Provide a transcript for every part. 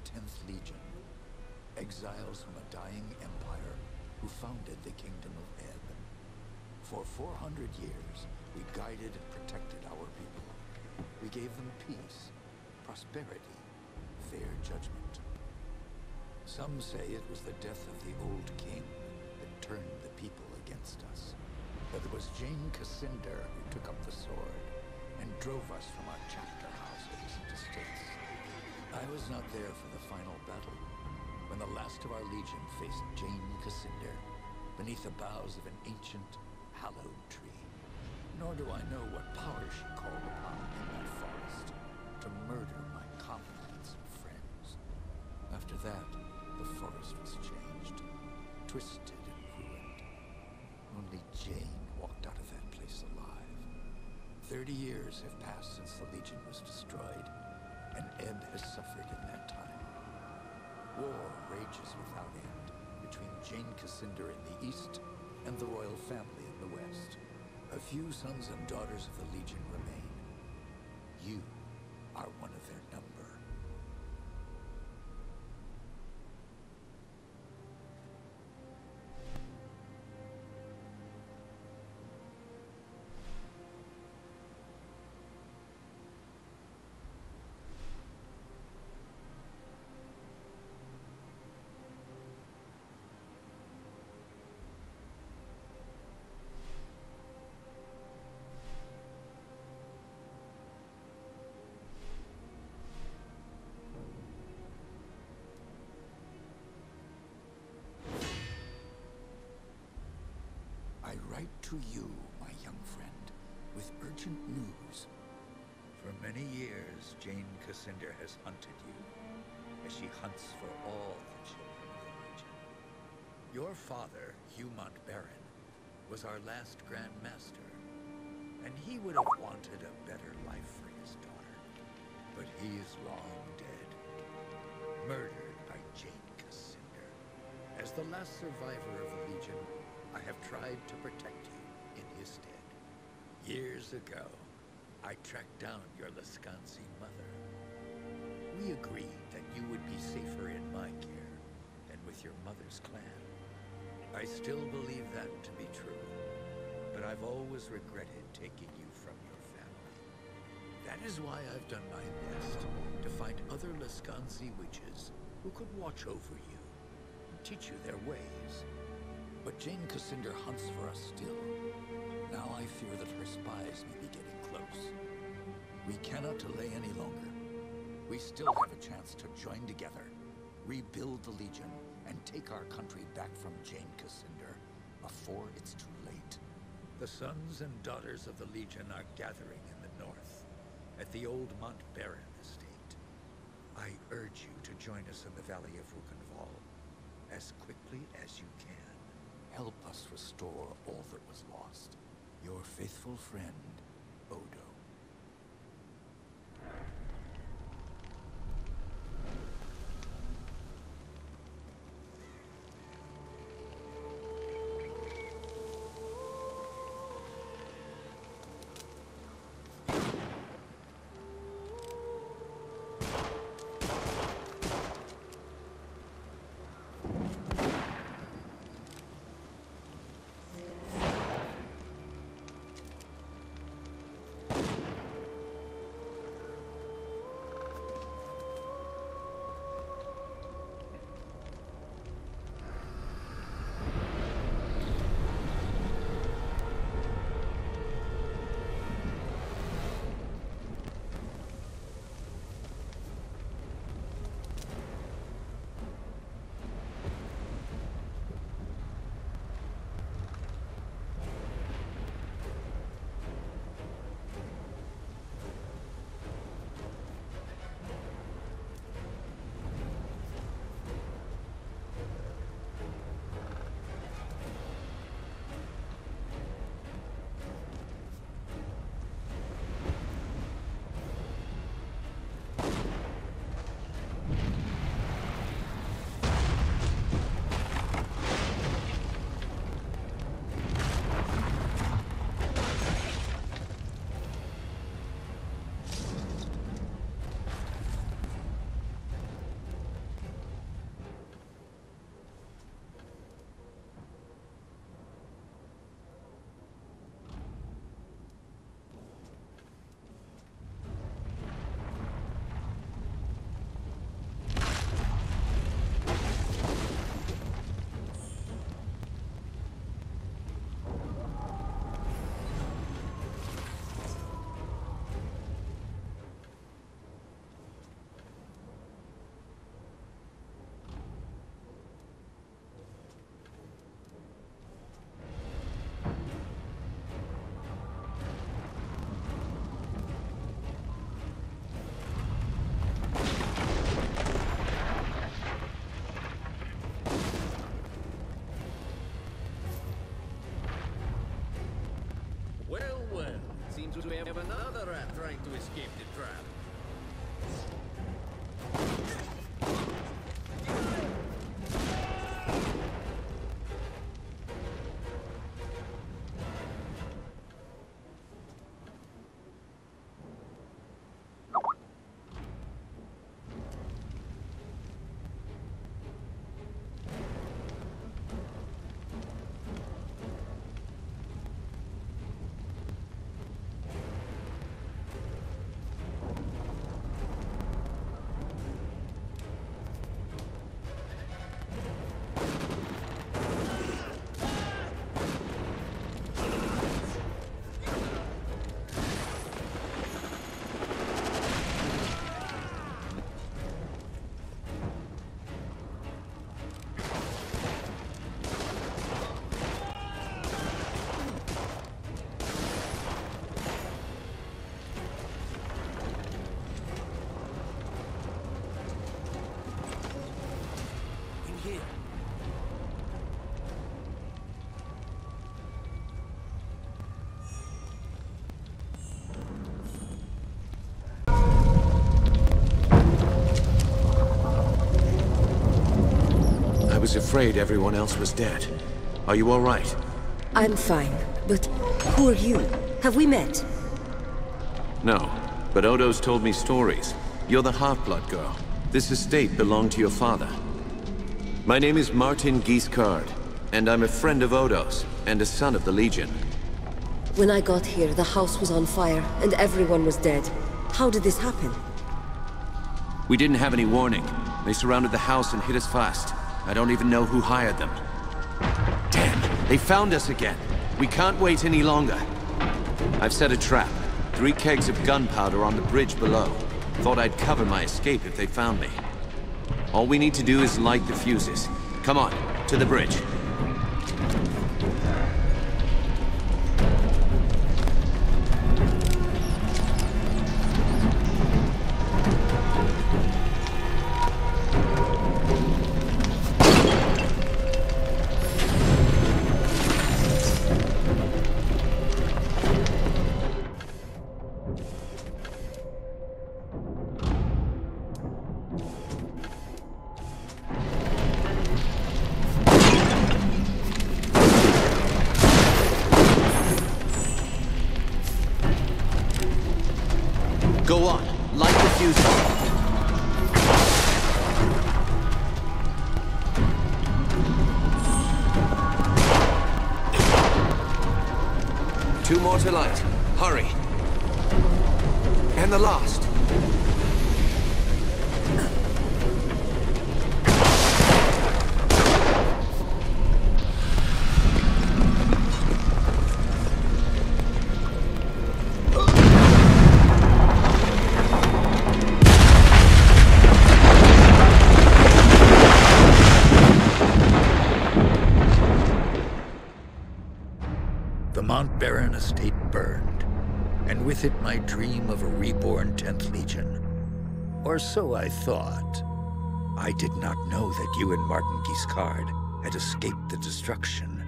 10th Legion, exiles from a dying empire who founded the Kingdom of Ebb. For 400 years, we guided and protected our people. We gave them peace, prosperity, fair judgment. Some say it was the death of the old king that turned the people against us. But it was Jane Cassinder who took up the sword and drove us from our chapter houses and estates. I was not there for the final battle, when the last of our legion faced Jane Cassinder beneath the boughs of an ancient, hallowed tree. Nor do I know what power she called upon in that forest to murder my comrades and friends. After that, the forest was changed, twisted and ruined. Only Jane walked out of that place alive. 30 years have passed since the Legion was destroyed, and Ebb has suffered in that time. War rages without end between Jane Cassinder in the east and the royal family in the west. A few sons and daughters of the Legion remain. You are one of their number. I write to you, my young friend, with urgent news. For many years, Jane Cassinder has hunted you, as she hunts for all the children of the Legion. Your father, Hugh Montbarron, was our last Grand Master, and he would have wanted a better life for his daughter. But he is long dead, murdered by Jane Cassinder. As the last survivor of the Legion, I have tried to protect you in his stead. Years ago, I tracked down your Lascansi mother. We agreed that you would be safer in my care than with your mother's clan. I still believe that to be true, but I've always regretted taking you from your family. That is why I've done my best to find other Lascansi witches who could watch over you and teach you their ways. But Jane Cassinder hunts for us still. Now I fear that her spies may be getting close. We cannot delay any longer. We still have a chance to join together, rebuild the Legion, and take our country back from Jane Cassinder before it's too late. The sons and daughters of the Legion are gathering in the north, at the old Montbarron estate. I urge you to join us in the Valley of Rukenval as quickly as you can. Help us restore all that was lost. Your faithful friend, Odo. Seems we have another rat trying to escape the trap. I was afraid everyone else was dead. Are you all right? I'm fine, but who are you? Have we met? No, but Odo's told me stories. You're the half-blood girl. This estate belonged to your father. My name is Martin Guiscard, and I'm a friend of Odo's, and a son of the Legion. When I got here, the house was on fire, and everyone was dead. How did this happen? We didn't have any warning. They surrounded the house and hit us fast. I don't even know who hired them. Damn, they found us again. We can't wait any longer. I've set a trap. 3 kegs of gunpowder on the bridge below. Thought I'd cover my escape if they found me. All we need to do is light the fuses. Come on, to the bridge. Go on, light the fuse. 2 more to light. Hurry. And the last. The Mount Baron estate burned, and with it my dream of a reborn 10th Legion. Or so I thought. I did not know that you and Martin Guiscard had escaped the destruction.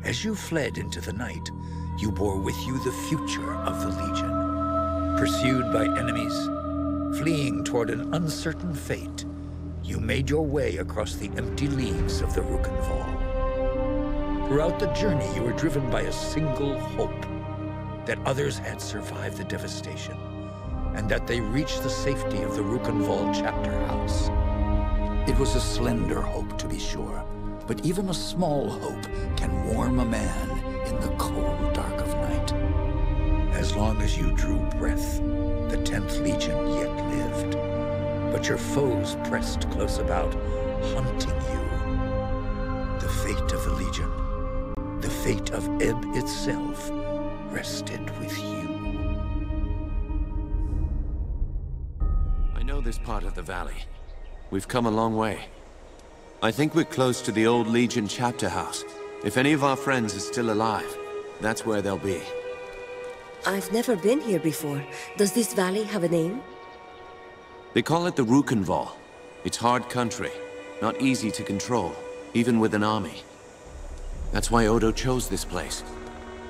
As you fled into the night, you bore with you the future of the Legion. Pursued by enemies, fleeing toward an uncertain fate, you made your way across the empty leagues of the Rukenval. Throughout the journey, you were driven by a single hope, that others had survived the devastation, and that they reached the safety of the Rukenval chapter house. It was a slender hope, to be sure, but even a small hope can warm a man in the cold dark of night. As long as you drew breath, the 10th Legion yet lived, but your foes pressed close about, hunting you. The fate of the Legion, the fate of Ebb itself, rested with you. I know this part of the valley. We've come a long way. I think we're close to the old Legion chapter house. If any of our friends are still alive, that's where they'll be. I've never been here before. Does this valley have a name? They call it the Rukenval. It's hard country, not easy to control, even with an army. That's why Odo chose this place.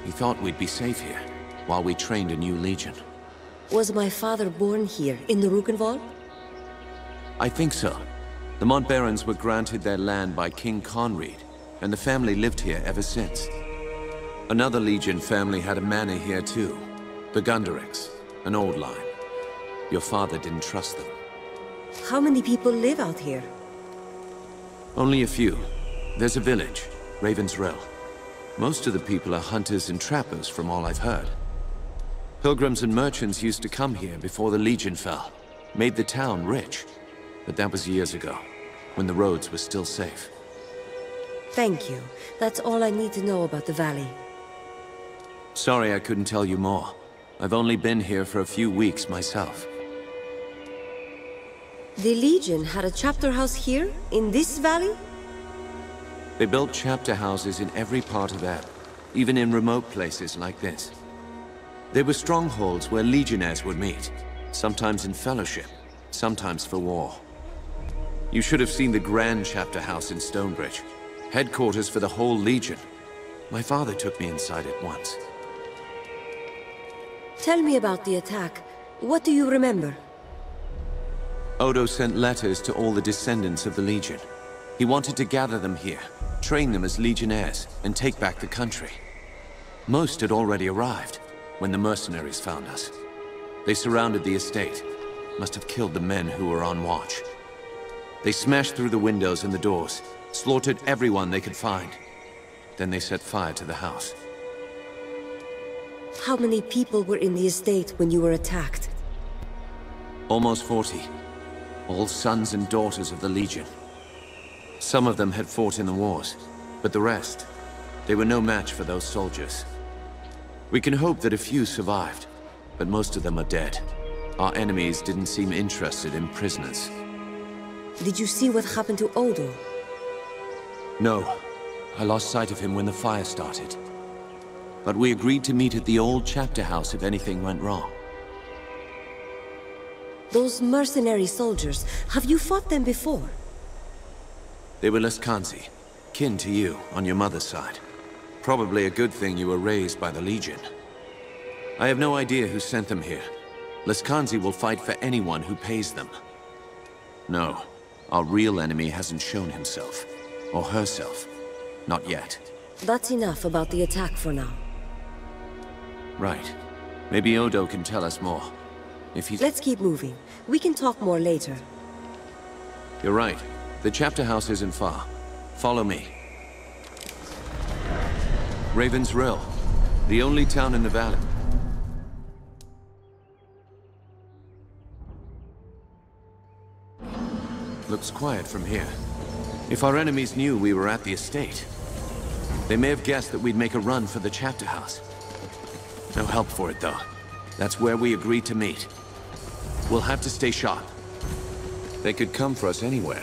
He thought we'd be safe here. while we trained a new legion. Was my father born here, in the Rukenwald? I think so. The Montbarons were granted their land by King Conrad, and the family lived here ever since. Another Legion family had a manor here too. The Gunderics, an old line. Your father didn't trust them. How many people live out here? Only a few. There's a village, Ravensrill. Most of the people are hunters and trappers from all I've heard. Pilgrims and merchants used to come here before the Legion fell. Made the town rich. But that was years ago, when the roads were still safe. Thank you. That's all I need to know about the valley. Sorry I couldn't tell you more. I've only been here for a few weeks myself. The Legion had a chapter house here, in this valley? They built chapter houses in every part of Ebb, even in remote places like this. They were strongholds where legionnaires would meet, sometimes in fellowship, sometimes for war. You should have seen the grand chapter house in Stonebridge, headquarters for the whole Legion. My father took me inside it once. Tell me about the attack. What do you remember? Odo sent letters to all the descendants of the Legion. He wanted to gather them here, train them as legionnaires, and take back the country. Most had already arrived when the mercenaries found us. They surrounded the estate, must have killed the men who were on watch. They smashed through the windows and the doors, slaughtered everyone they could find. Then they set fire to the house. How many people were in the estate when you were attacked? Almost 40. All sons and daughters of the Legion. Some of them had fought in the wars, but the rest, they were no match for those soldiers. We can hope that a few survived, but most of them are dead. Our enemies didn't seem interested in prisoners. Did you see what happened to Odo? No. I lost sight of him when the fire started. But we agreed to meet at the old chapter house if anything went wrong. Those mercenary soldiers, have you fought them before? They were Leskanzi, kin to you, on your mother's side. Probably a good thing you were raised by the Legion. I have no idea who sent them here. Leskanzi will fight for anyone who pays them. No, our real enemy hasn't shown himself. Or herself. Not yet. That's enough about the attack for now. Right. Maybe Odo can tell us more. If he's... Let's keep moving. We can talk more later. You're right. The chapter house isn't far. Follow me. Ravensrill. The only town in the valley. Looks quiet from here. If our enemies knew we were at the estate, they may have guessed that we'd make a run for the chapter house. No help for it, though. That's where we agreed to meet. We'll have to stay sharp. They could come for us anywhere.